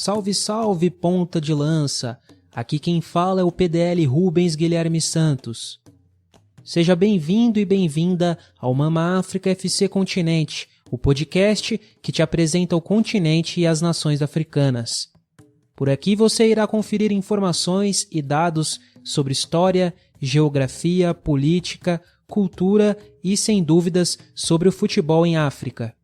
Salve, salve, ponta de lança! Aqui quem fala é o PDL Rubens Guilherme Santos. Seja bem-vindo e bem-vinda ao Mama África FC Continente, o podcast que te apresenta o continente e as nações africanas. Por aqui você irá conferir informações e dados sobre história, geografia, política, cultura e, sem dúvidas, sobre o futebol em África.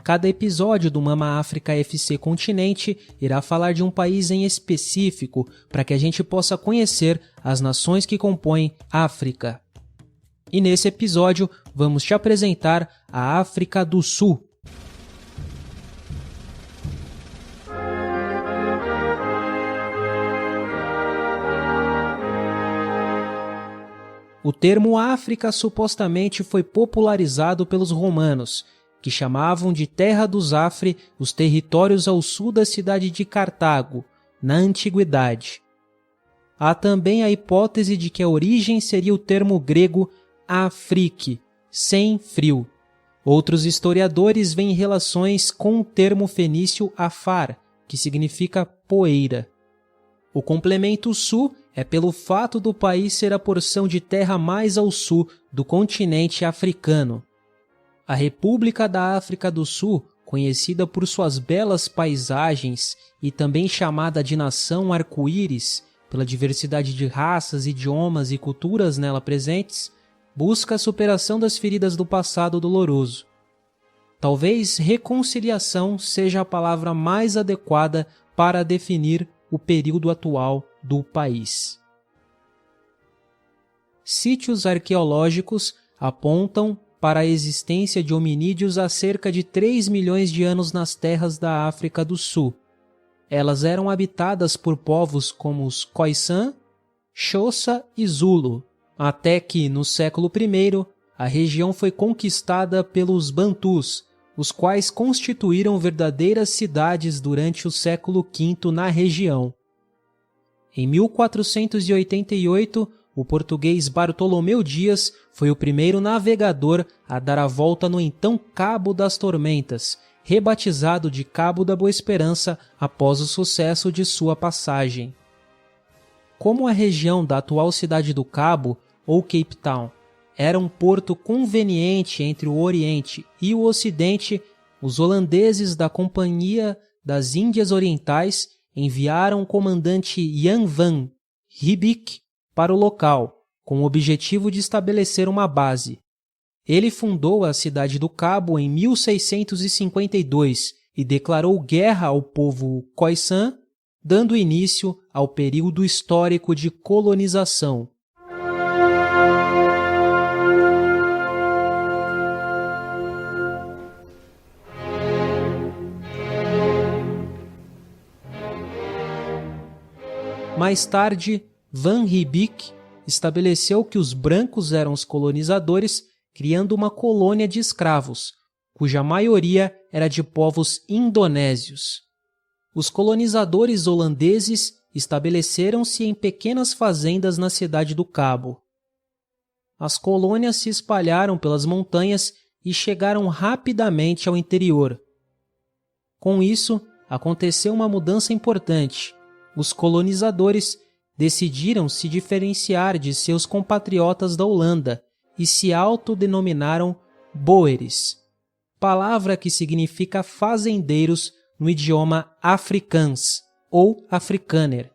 Cada episódio do Mama África FC Continente irá falar de um país em específico para que a gente possa conhecer as nações que compõem África. E nesse episódio vamos te apresentar a África do Sul. O termo África supostamente foi popularizado pelos romanos, que chamavam de Terra dos Afre os territórios ao sul da cidade de Cartago, na Antiguidade. Há também a hipótese de que a origem seria o termo grego Afrique, sem frio. Outros historiadores veem relações com o termo fenício Afar, que significa poeira. O complemento sul é pelo fato do país ser a porção de terra mais ao sul do continente africano. A República da África do Sul, conhecida por suas belas paisagens e também chamada de Nação Arco-Íris, pela diversidade de raças, idiomas e culturas nela presentes, busca a superação das feridas do passado doloroso. Talvez reconciliação seja a palavra mais adequada para definir o período atual do país. Sítios arqueológicos apontam para a existência de hominídeos há cerca de 3 milhões de anos nas terras da África do Sul. Elas eram habitadas por povos como os Khoisan, Xhosa e Zulu, até que, no século I, a região foi conquistada pelos Bantus, os quais constituíram verdadeiras cidades durante o século V na região. Em 1488, o português Bartolomeu Dias foi o primeiro navegador a dar a volta no então Cabo das Tormentas, rebatizado de Cabo da Boa Esperança após o sucesso de sua passagem. Como a região da atual Cidade do Cabo, ou Cape Town, era um porto conveniente entre o Oriente e o Ocidente, os holandeses da Companhia das Índias Orientais enviaram o comandante Jan van Riebeeck para o local, com o objetivo de estabelecer uma base. Ele fundou a Cidade do Cabo em 1652 e declarou guerra ao povo Khoisan, dando início ao período histórico de colonização. Mais tarde, Van Riebeeck estabeleceu que os brancos eram os colonizadores, criando uma colônia de escravos, cuja maioria era de povos indonésios. Os colonizadores holandeses estabeleceram-se em pequenas fazendas na Cidade do Cabo. As colônias se espalharam pelas montanhas e chegaram rapidamente ao interior. Com isso, aconteceu uma mudança importante. Os colonizadores decidiram se diferenciar de seus compatriotas da Holanda e se autodenominaram Boeres, palavra que significa fazendeiros no idioma afrikaans ou afrikaner.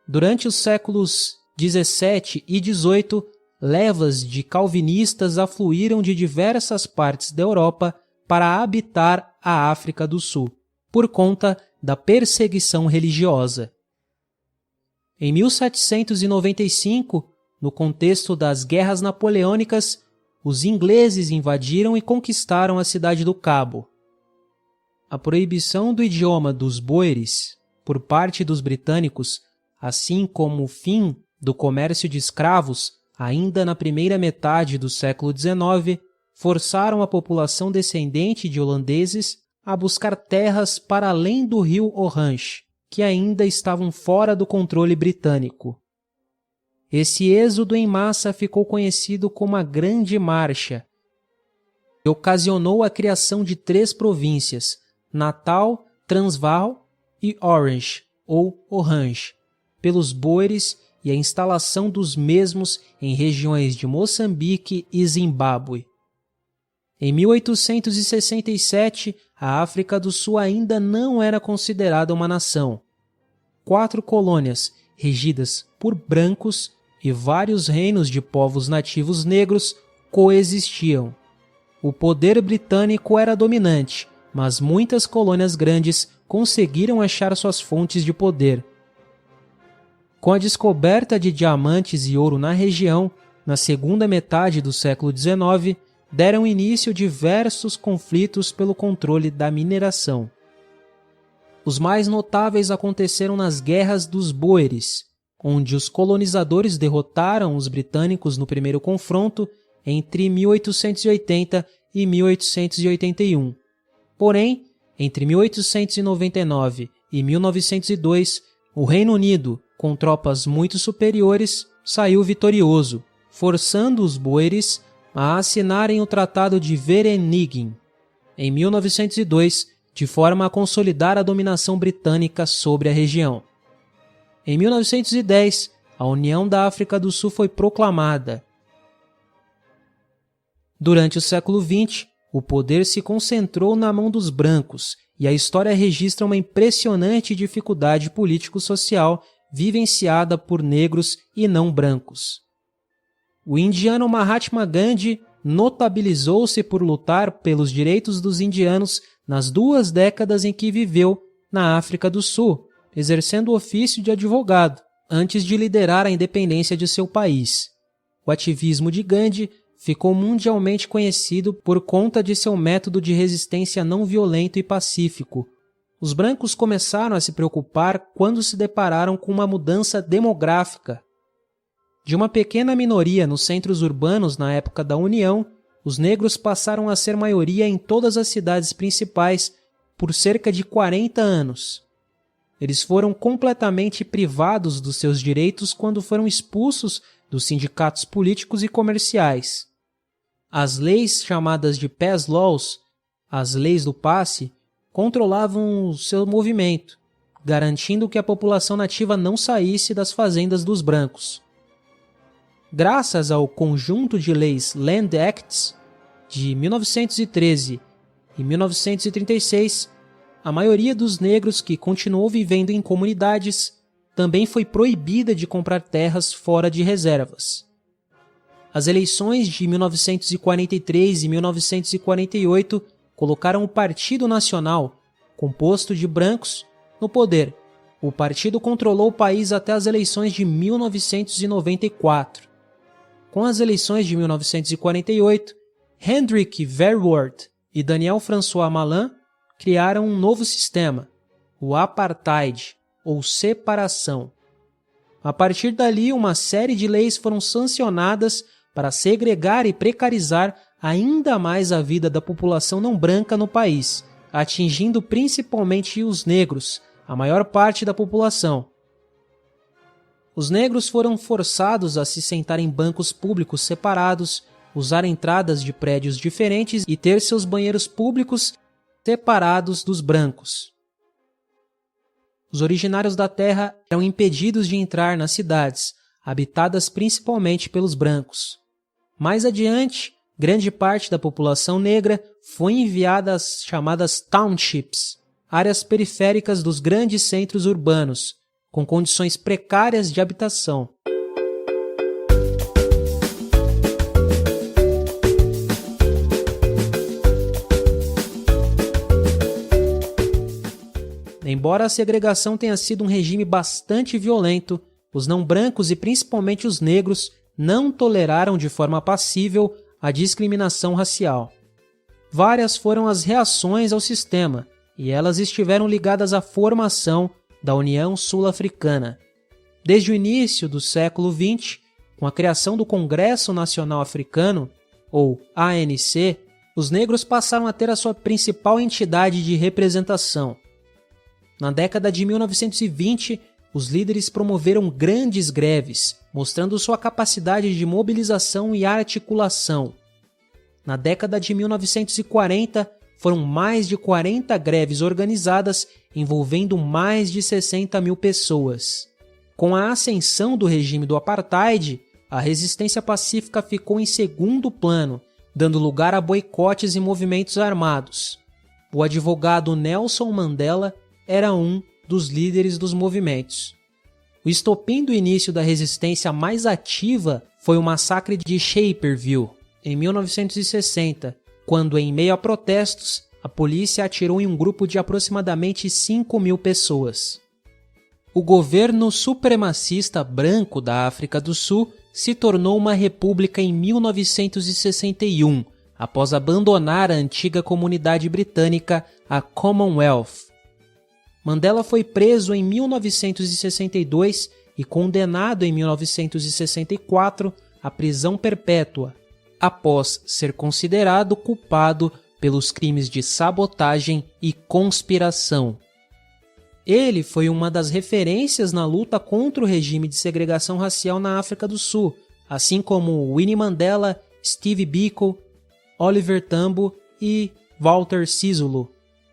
Durante os séculos 17 e 18, levas de calvinistas afluíram de diversas partes da Europa para habitar a África do Sul, por conta da perseguição religiosa. Em 1795, no contexto das Guerras Napoleônicas, os ingleses invadiram e conquistaram a Cidade do Cabo. A proibição do idioma dos boeres por parte dos britânicos, assim como o fim do comércio de escravos, ainda na primeira metade do século XIX, forçaram a população descendente de holandeses a buscar terras para além do rio Orange, que ainda estavam fora do controle britânico. Esse êxodo em massa ficou conhecido como a Grande Marcha e ocasionou a criação de 3 províncias, Natal, Transvaal e Orange, ou Orange, pelos boeres e a instalação dos mesmos em regiões de Moçambique e Zimbábue. Em 1867, a África do Sul ainda não era considerada uma nação. 4 colônias, regidas por brancos, e vários reinos de povos nativos negros coexistiam. O poder britânico era dominante, mas muitas colônias grandes conseguiram achar suas fontes de poder. Com a descoberta de diamantes e ouro na região, na segunda metade do século XIX, deram início diversos conflitos pelo controle da mineração. Os mais notáveis aconteceram nas Guerras dos Boeres, onde os colonizadores derrotaram os britânicos no primeiro confronto entre 1880 e 1881. Porém, entre 1899 e 1902, o Reino Unido, com tropas muito superiores, saiu vitorioso, forçando os boeres a assinarem o Tratado de Vereeniging, em 1902, de forma a consolidar a dominação britânica sobre a região. Em 1910, a União da África do Sul foi proclamada. Durante o século XX, o poder se concentrou na mão dos brancos e a história registra uma impressionante dificuldade político-social vivenciada por negros e não brancos. O indiano Mahatma Gandhi notabilizou-se por lutar pelos direitos dos indianos nas 2 décadas em que viveu na África do Sul, exercendo o ofício de advogado, antes de liderar a independência de seu país. O ativismo de Gandhi ficou mundialmente conhecido por conta de seu método de resistência não violento e pacífico. Os brancos começaram a se preocupar quando se depararam com uma mudança demográfica. De uma pequena minoria nos centros urbanos na época da União, os negros passaram a ser maioria em todas as cidades principais por cerca de 40 anos. Eles foram completamente privados dos seus direitos quando foram expulsos dos sindicatos políticos e comerciais. As leis chamadas de Pass Laws, as leis do passe, controlavam o seu movimento, garantindo que a população nativa não saísse das fazendas dos brancos. Graças ao conjunto de leis Land Acts de 1913 e 1936, a maioria dos negros que continuou vivendo em comunidades também foi proibida de comprar terras fora de reservas. As eleições de 1943 e 1948 colocaram o Partido Nacional, composto de brancos, no poder. O partido controlou o país até as eleições de 1994. Com as eleições de 1948, Hendrik Verwoerd e Daniel François Malan criaram um novo sistema, o Apartheid, ou separação. A partir dali, uma série de leis foram sancionadas para segregar e precarizar ainda mais a vida da população não branca no país, atingindo principalmente os negros, a maior parte da população. Os negros foram forçados a se sentar em bancos públicos separados, usar entradas de prédios diferentes e ter seus banheiros públicos separados dos brancos. Os originários da terra eram impedidos de entrar nas cidades, habitadas principalmente pelos brancos. Mais adiante, grande parte da população negra foi enviada às chamadas townships, áreas periféricas dos grandes centros urbanos, com condições precárias de habitação. Embora a segregação tenha sido um regime bastante violento, os não brancos e principalmente os negros não toleraram de forma passível a discriminação racial. Várias foram as reações ao sistema, e elas estiveram ligadas à formação da União Sul-Africana. Desde o início do século XX, com a criação do Congresso Nacional Africano, ou ANC, os negros passaram a ter a sua principal entidade de representação. Na década de 1920, os líderes promoveram grandes greves, mostrando sua capacidade de mobilização e articulação. Na década de 1940, foram mais de 40 greves organizadas envolvendo mais de 60 mil pessoas. Com a ascensão do regime do apartheid, a resistência pacífica ficou em segundo plano, dando lugar a boicotes e movimentos armados. O advogado Nelson Mandela era um dos líderes dos movimentos. O estopim do início da resistência mais ativa foi o massacre de Shaperville, em 1960, quando, em meio a protestos, a polícia atirou em um grupo de aproximadamente 5 mil pessoas. O governo supremacista branco da África do Sul se tornou uma república em 1961, após abandonar a antiga comunidade britânica, a Commonwealth. Mandela foi preso em 1962 e condenado em 1964 à prisão perpétua, após ser considerado culpado pelos crimes de sabotagem e conspiração. Ele foi uma das referências na luta contra o regime de segregação racial na África do Sul, assim como Winnie Mandela, Steve Biko, Oliver Tambo e Walter Sisulu.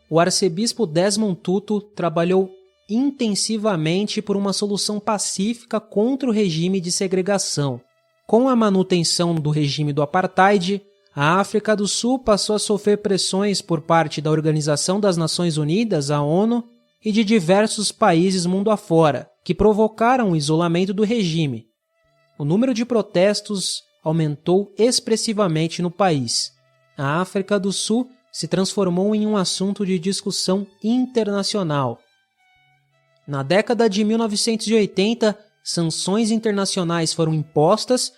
O arcebispo Desmond Tutu trabalhou intensivamente por uma solução pacífica contra o regime de segregação. Com a manutenção do regime do apartheid, a África do Sul passou a sofrer pressões por parte da Organização das Nações Unidas, a ONU, e de diversos países mundo afora, que provocaram o isolamento do regime. O número de protestos aumentou expressivamente no país. A África do Sul se transformou em um assunto de discussão internacional. Na década de 1980, sanções internacionais foram impostas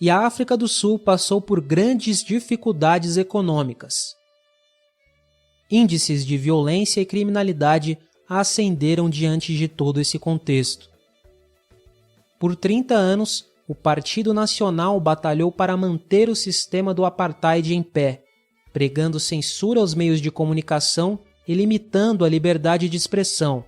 e a África do Sul passou por grandes dificuldades econômicas. Índices de violência e criminalidade ascenderam diante de todo esse contexto. Por 30 anos, o Partido Nacional batalhou para manter o sistema do apartheid em pé, pregando censura aos meios de comunicação e limitando a liberdade de expressão.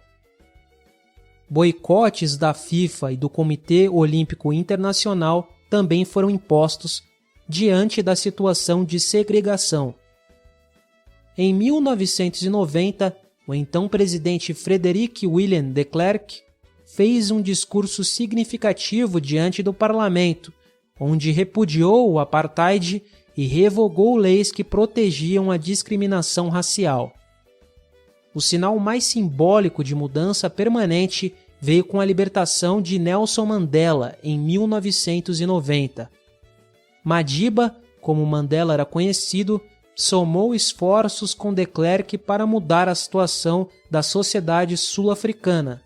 Boicotes da FIFA e do Comitê Olímpico Internacional também foram impostos diante da situação de segregação. Em 1990, o então presidente Frederick William de Klerk fez um discurso significativo diante do parlamento, onde repudiou o apartheid e revogou leis que protegiam a discriminação racial. O sinal mais simbólico de mudança permanente veio com a libertação de Nelson Mandela em 1990. Madiba, como Mandela era conhecido, somou esforços com de Klerk para mudar a situação da sociedade sul-africana.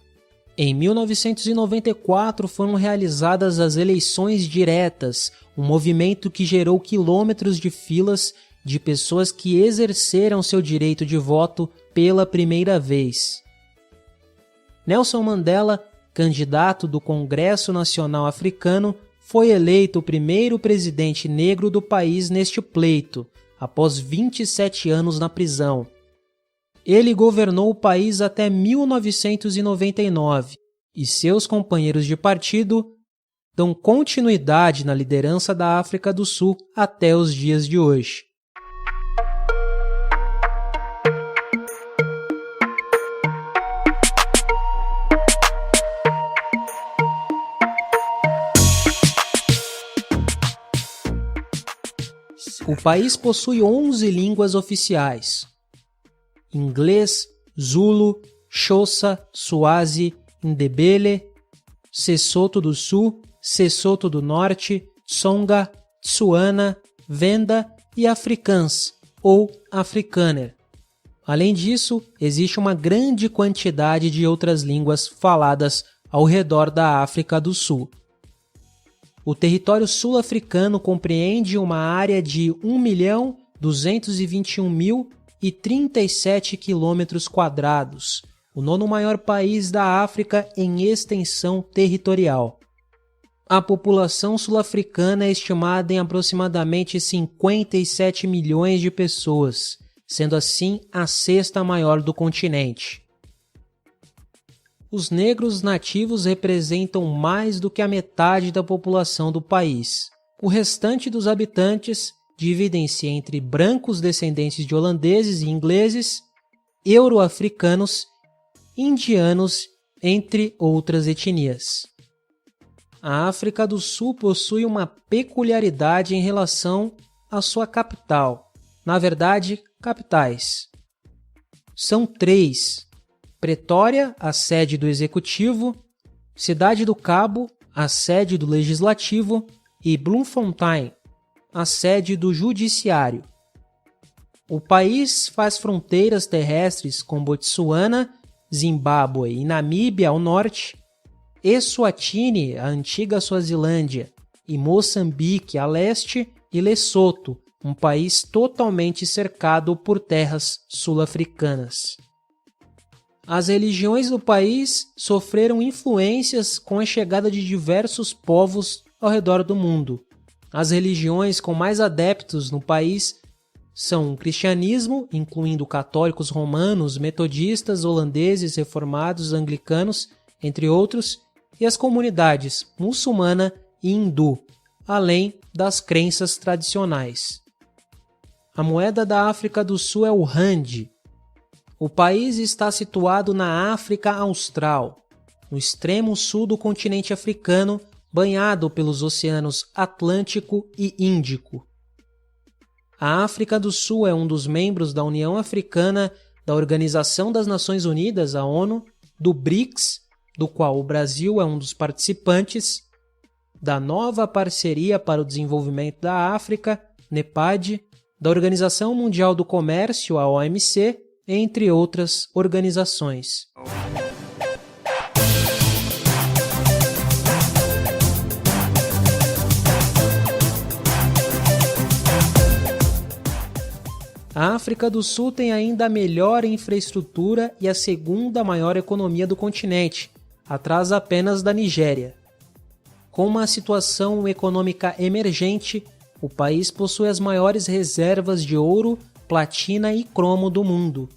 Em 1994 foram realizadas as eleições diretas, um movimento que gerou quilômetros de filas de pessoas que exerceram seu direito de voto pela primeira vez. Nelson Mandela, candidato do Congresso Nacional Africano, foi eleito o primeiro presidente negro do país neste pleito, após 27 anos na prisão. Ele governou o país até 1999 e seus companheiros de partido dão continuidade na liderança da África do Sul até os dias de hoje. O país possui 11 línguas oficiais: inglês, Zulu, Xhosa, Swazi, Ndebele, Sesotho do Sul, Sesotho do Norte, Tsonga, Tswana, Venda e Afrikaans, ou Afrikaner. Além disso, existe uma grande quantidade de outras línguas faladas ao redor da África do Sul. O território sul-africano compreende uma área de 1.221.037 km², o nono maior país da África em extensão territorial. A população sul-africana é estimada em aproximadamente 57 milhões de pessoas, sendo assim a sexta maior do continente. Os negros nativos representam mais do que a metade da população do país. O restante dos habitantes dividem-se entre brancos descendentes de holandeses e ingleses, euro-africanos, indianos, entre outras etnias. A África do Sul possui uma peculiaridade em relação à sua capital. Na verdade, capitais. São 3: Pretória, a sede do Executivo, Cidade do Cabo, a sede do Legislativo, e Bloemfontein, a sede do Judiciário. O país faz fronteiras terrestres com Botsuana, Zimbábue e Namíbia ao norte, Eswatini, a antiga Suazilândia, e Moçambique a leste, e Lesoto, um país totalmente cercado por terras sul-africanas. As religiões do país sofreram influências com a chegada de diversos povos ao redor do mundo. As religiões com mais adeptos no país são o cristianismo, incluindo católicos romanos, metodistas, holandeses, reformados, anglicanos, entre outros, e as comunidades muçulmana e hindu, além das crenças tradicionais. A moeda da África do Sul é o rand. O país está situado na África Austral, no extremo sul do continente africano, banhado pelos oceanos Atlântico e Índico. A África do Sul é um dos membros da União Africana, da Organização das Nações Unidas, a ONU, do BRICS, do qual o Brasil é um dos participantes, da Nova Parceria para o Desenvolvimento da África, NEPAD, da Organização Mundial do Comércio, a OMC, entre outras organizações. A África do Sul tem ainda a melhor infraestrutura e a segunda maior economia do continente, atrás apenas da Nigéria. Com uma situação econômica emergente, o país possui as maiores reservas de ouro, platina e cromo do mundo.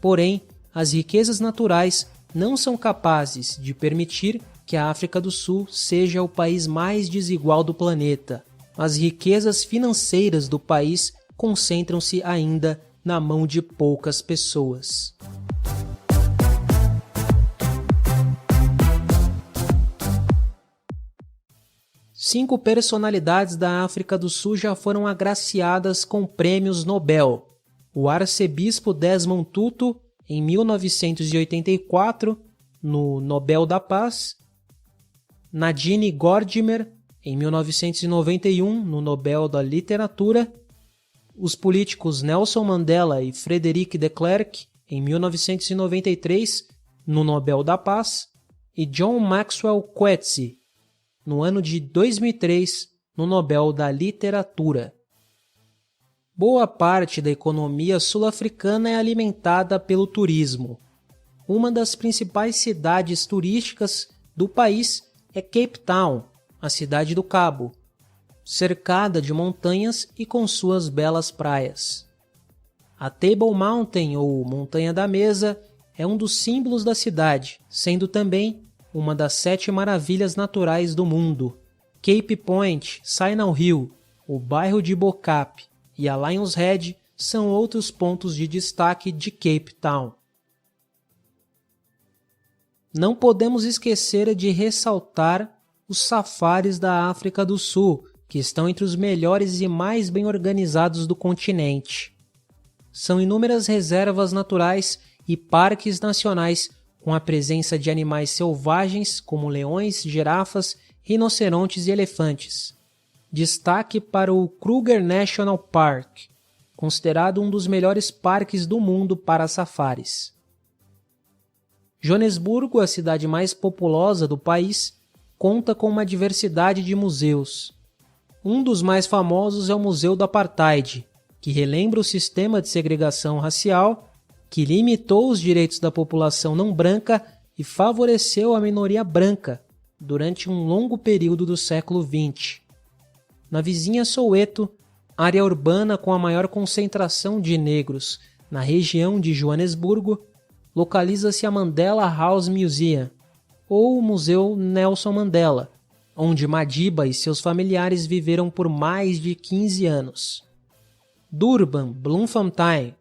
Porém, as riquezas naturais não são capazes de permitir que a África do Sul seja o país mais desigual do planeta. As riquezas financeiras do país concentram-se ainda na mão de poucas pessoas. Cinco personalidades da África do Sul já foram agraciadas com prêmios Nobel. O arcebispo Desmond Tutu, em 1984, no Nobel da Paz. Nadine Gordimer, em 1991, no Nobel da Literatura. Os políticos Nelson Mandela e Frederic de Klerk, em 1993, no Nobel da Paz. E John Maxwell Coetzee, no ano de 2003, no Nobel da Literatura. Boa parte da economia sul-africana é alimentada pelo turismo. Uma das principais cidades turísticas do país é Cape Town, a cidade do Cabo, cercada de montanhas e com suas belas praias. A Table Mountain, ou Montanha da Mesa, é um dos símbolos da cidade, sendo também uma das 7 maravilhas naturais do mundo. Cape Point, Signal Hill, o bairro de Bokap e a Lions Head são outros pontos de destaque de Cape Town. Não podemos esquecer de ressaltar os safaris da África do Sul, que estão entre os melhores e mais bem organizados do continente. São inúmeras reservas naturais e parques nacionais com a presença de animais selvagens como leões, girafas, rinocerontes e elefantes. Destaque para o Kruger National Park, considerado um dos melhores parques do mundo para safaris. Joanesburgo, a cidade mais populosa do país, conta com uma diversidade de museus. Um dos mais famosos é o Museu do Apartheid, que relembra o sistema de segregação racial que limitou os direitos da população não branca e favoreceu a minoria branca durante um longo período do século XX. Na vizinha Soweto, área urbana com a maior concentração de negros na região de Joanesburgo, localiza-se a Mandela House Museum, ou o Museu Nelson Mandela, onde Madiba e seus familiares viveram por mais de 15 anos. Durban, Bloemfontein,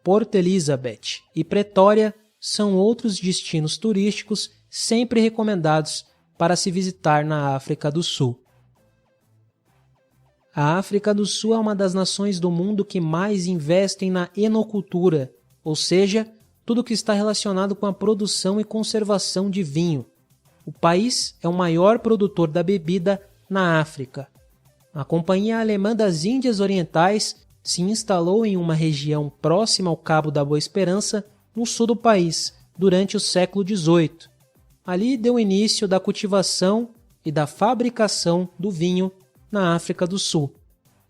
Port Elizabeth e Pretória são outros destinos turísticos sempre recomendados para se visitar na África do Sul. A África do Sul é uma das nações do mundo que mais investem na enocultura, ou seja, tudo que está relacionado com a produção e conservação de vinho. O país é o maior produtor da bebida na África. A Companhia Alemã das Índias Orientais se instalou em uma região próxima ao Cabo da Boa Esperança, no sul do país, durante o século XVIII. Ali deu início da cultivação e da fabricação do vinho na África do Sul.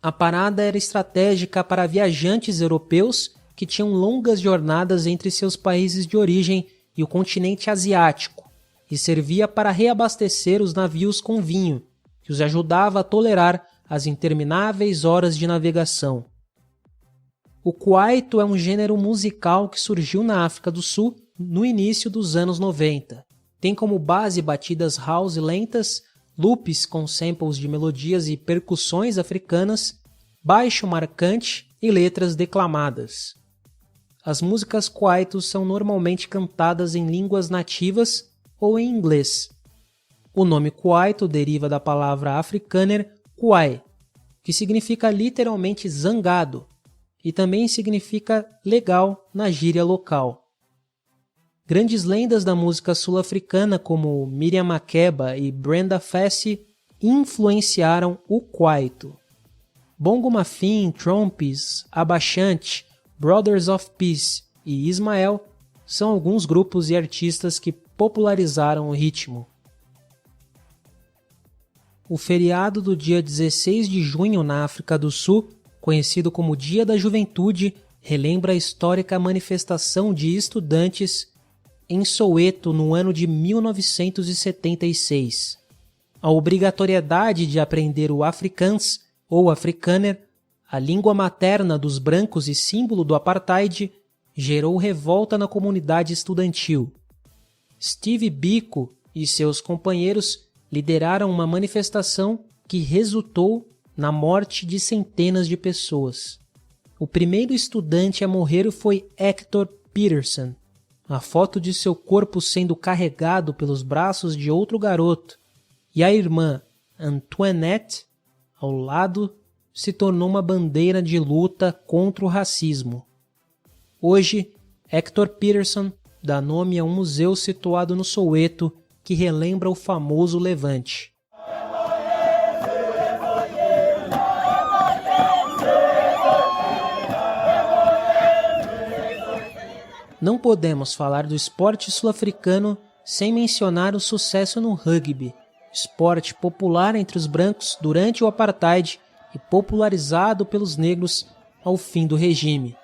A parada era estratégica para viajantes europeus que tinham longas jornadas entre seus países de origem e o continente asiático, e servia para reabastecer os navios com vinho, que os ajudava a tolerar as intermináveis horas de navegação. O kwaito é um gênero musical que surgiu na África do Sul no início dos anos 90. Tem como base batidas house lentas, loops com samples de melodias e percussões africanas, baixo marcante e letras declamadas. As músicas kwaito são normalmente cantadas em línguas nativas ou em inglês. O nome kwaito deriva da palavra afrikaner kwai, que significa literalmente zangado, e também significa legal na gíria local. Grandes lendas da música sul-africana como Miriam Makeba e Brenda Fassie influenciaram o kwaito. Bongo Maffin, Trompies, Abachante, Brothers of Peace e Ismael são alguns grupos e artistas que popularizaram o ritmo. O feriado do dia 16 de junho na África do Sul, conhecido como Dia da Juventude, relembra a histórica manifestação de estudantes em Soweto no ano de 1976. A obrigatoriedade de aprender o Afrikaans ou Afrikaner, a língua materna dos brancos e símbolo do apartheid, gerou revolta na comunidade estudantil. Steve Biko e seus companheiros lideraram uma manifestação que resultou na morte de centenas de pessoas. O primeiro estudante a morrer foi Hector Peterson. A foto de seu corpo sendo carregado pelos braços de outro garoto e a irmã Antoinette ao lado se tornou uma bandeira de luta contra o racismo. Hoje, Hector Peterson dá nome a um museu situado no Soweto que relembra o famoso Levante. Não podemos falar do esporte sul-africano sem mencionar o sucesso no rugby, esporte popular entre os brancos durante o apartheid e popularizado pelos negros ao fim do regime.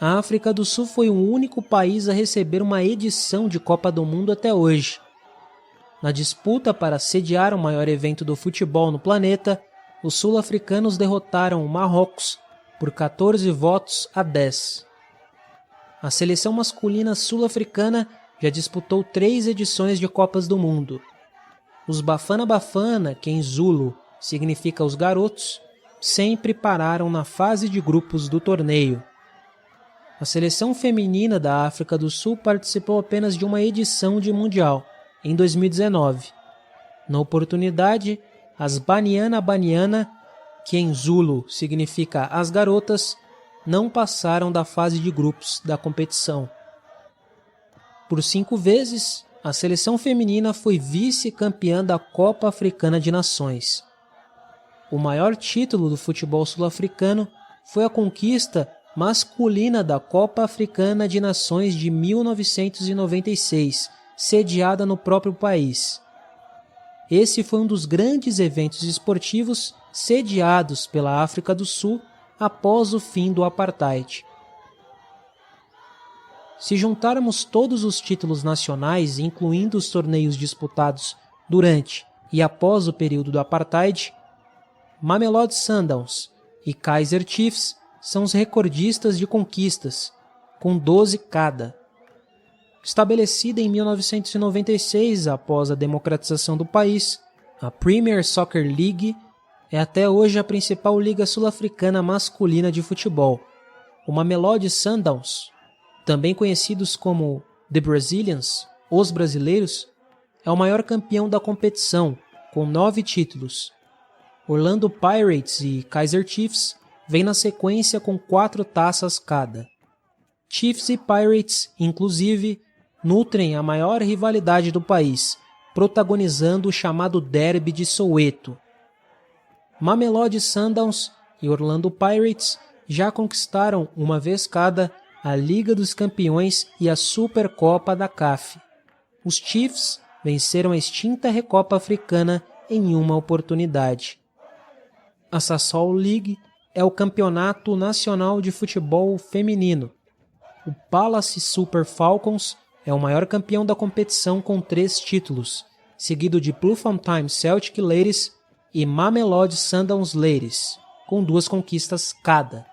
A África do Sul foi o único país a receber uma edição de Copa do Mundo até hoje. Na disputa para sediar o maior evento do futebol no planeta, os sul-africanos derrotaram o Marrocos por 14 votos a 10. A seleção masculina sul-africana já disputou 3 edições de Copas do Mundo. Os Bafana Bafana, que em Zulu significa os garotos, sempre pararam na fase de grupos do torneio. A seleção feminina da África do Sul participou apenas de uma edição de Mundial, em 2019. Na oportunidade, as Banyana Banyana, que em Zulu significa as garotas, não passaram da fase de grupos da competição. Por 5 vezes, a seleção feminina foi vice-campeã da Copa Africana de Nações. O maior título do futebol sul-africano foi a conquista masculina da Copa Africana de Nações de 1996, sediada no próprio país. Esse foi um dos grandes eventos esportivos sediados pela África do Sul após o fim do apartheid. Se juntarmos todos os títulos nacionais, incluindo os torneios disputados durante e após o período do apartheid, Mamelodi Sundowns e Kaizer Chiefs são os recordistas de conquistas, com 12 cada. Estabelecida em 1996 após a democratização do país, a Premier Soccer League é até hoje a principal liga sul-africana masculina de futebol. O Mamelodi Sundowns, também conhecidos como The Brazilians, os brasileiros, é o maior campeão da competição, com 9 títulos. Orlando Pirates e Kaizer Chiefs vêm na sequência com 4 taças cada. Chiefs e Pirates, inclusive, nutrem a maior rivalidade do país, protagonizando o chamado Derby de Soweto. Mamelodi Sundowns e Orlando Pirates já conquistaram uma vez cada a Liga dos Campeões e a Supercopa da CAF. Os Chiefs venceram a extinta Recopa Africana em uma oportunidade. A Sasol League é o campeonato nacional de futebol feminino. O Palace Super Falcons é o maior campeão da competição com 3 títulos, seguido de Bloemfontein Celtic Ladies e Mamelodi Sundowns Ladies, com 2 conquistas cada.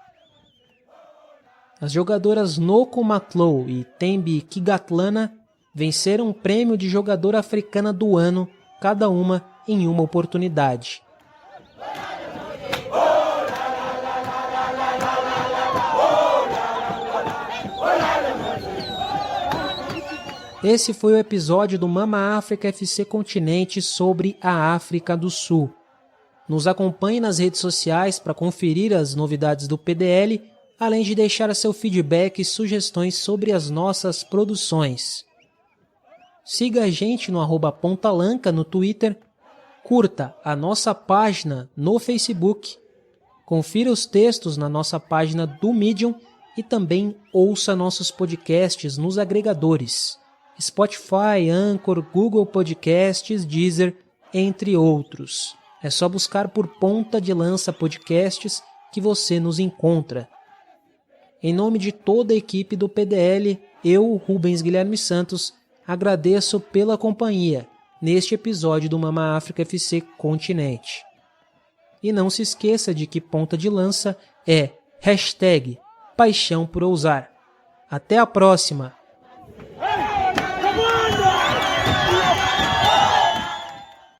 As jogadoras Noko Matlow e Thembi Kigatlana venceram o prêmio de jogadora africana do ano, cada uma em uma oportunidade. Esse foi o episódio do Mama África FC Continente sobre a África do Sul. Nos acompanhe nas redes sociais para conferir as novidades do PDL, além de deixar seu feedback e sugestões sobre as nossas produções. Siga a gente no @pontalanca no Twitter, curta a nossa página no Facebook, confira os textos na nossa página do Medium e também ouça nossos podcasts nos agregadores Spotify, Anchor, Google Podcasts, Deezer, entre outros. É só buscar por Ponta de Lança Podcasts que você nos encontra. Em nome de toda a equipe do PDL, eu, Rubens Guilherme Santos, agradeço pela companhia neste episódio do Mama África FC Continente. E não se esqueça de que Ponta de Lança é #paixão por ousar. Até a próxima!